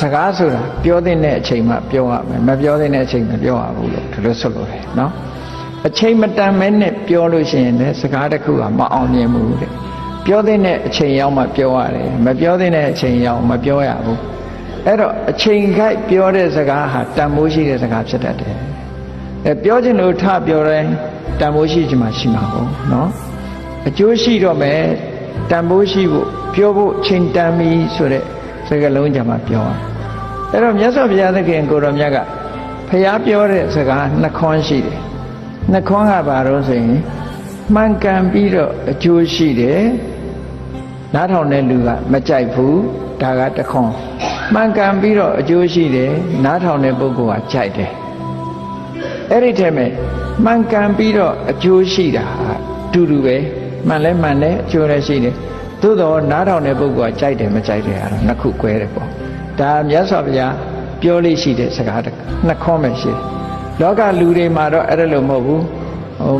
စကားဆိုတာပြောတဲ့အချိန်မှပြောရမယ်မပြောတဲ့အချိန်မပြောရဘူးလို့ဒီလိုဆိုလို့တယ်နော်အချိန်မတန်မဲနဲ့ပြောလို့ရှိရင်လည်းစကားတစ်ခုကမအောင်မြင်ဘူးတဲ့ပြောတဲ့အချိန်ရောက်မှပြောရတယ်မပြောတဲ့အချိန်ရောက်မပြောရဘူးအဲ့တော့အချိန်ခိုက်ပြောတဲ့စကားဟာတန်ဖိုးရှိတဲ့စကားဖြစ်တတ်တယ်ပြောချင်လို့ထပြောတိုင်းတန်ဖိုးရှိချင်မှရှိမှာပေါ့နော်အကျိုးရှိတော့မယ်တန်ဖိုးရှိဖို့ပြောဖို့ချိန်တန်ပြီဆိုတဲ့စကားလုံးကြမှာပြောရအဲ့တော့မြတ်စွာဘုရားသခင်ကိုတော်မြတ်ကဖျားပြောတဲ့စကားနှခွန်းရှိတယ်နှခွန်းကဘာလို့ဆိုရင်မှန်ကန်ပြီးတော့အကျိုးရှိတယ်နားထောင်တဲ့လူကမကြိုက်ဘူးဒါကတခွန်းမှန်ကန်ပြီးတော့အကျိုးရှိတယ်နားထောင်တဲ့ပုဂ္ဂိုလ်ကကြိုက်တယ်အဲ့ဒီထဲမှာမှန်ကန်ပြီးတော့အကျိုးရှိတာတူတူပဲမှန်လဲမှန်တယ်အကျိုးလည်းရှိတယ်သို့တော့နားထောင်တဲ့ပုဂ္ဂိုလ်ကကြိုက်တယ်မကြိုက်တယ်အဲ့ဒါနှစ်ခု꿰တယ်ပေါ့ဒါမြတ်စွာဘုရားပြောလို့ရှိတဲ့စကားနှစ်ခွန်းပဲရှိတယ်လောကလူတွေမှာတော့အဲ့ဒါလိုမဟုတ်ဘူး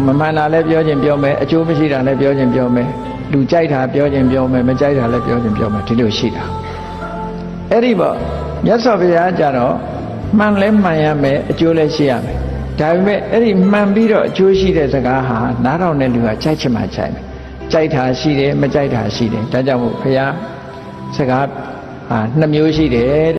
မမှန်တာလည်းပြောခြင်းပြောမယ်အကျိုးမရှိတာလည်းပြောခြင်းပြောမယ်လူကြိုက်တာပြောခြင်းပြောမယ်မကြိုက်တာလည်းပြောခြင်းပြောမယ်ဒီလိုရှိတာအဲ့ဒီပေါ့မြတ်စွာဘုရားကြတော့မှန်လဲမှန်ရမယ်အကျိုးလည်းရှိရမယ်ဒါပေမဲ့အဲ့ဒီမှန်ပြီးတော့အကျိုးရှိတဲ့စကားဟာနားထောင်တဲ့လူကကြိုက်ချင်မှကြိုက်မယ်ကြိုက်တာရှိတယ်မကြိုက်တာရှိတယ်ဒါကြောင့်မို့ဘုရားစကားနှစ်မျိုးရှိတယ်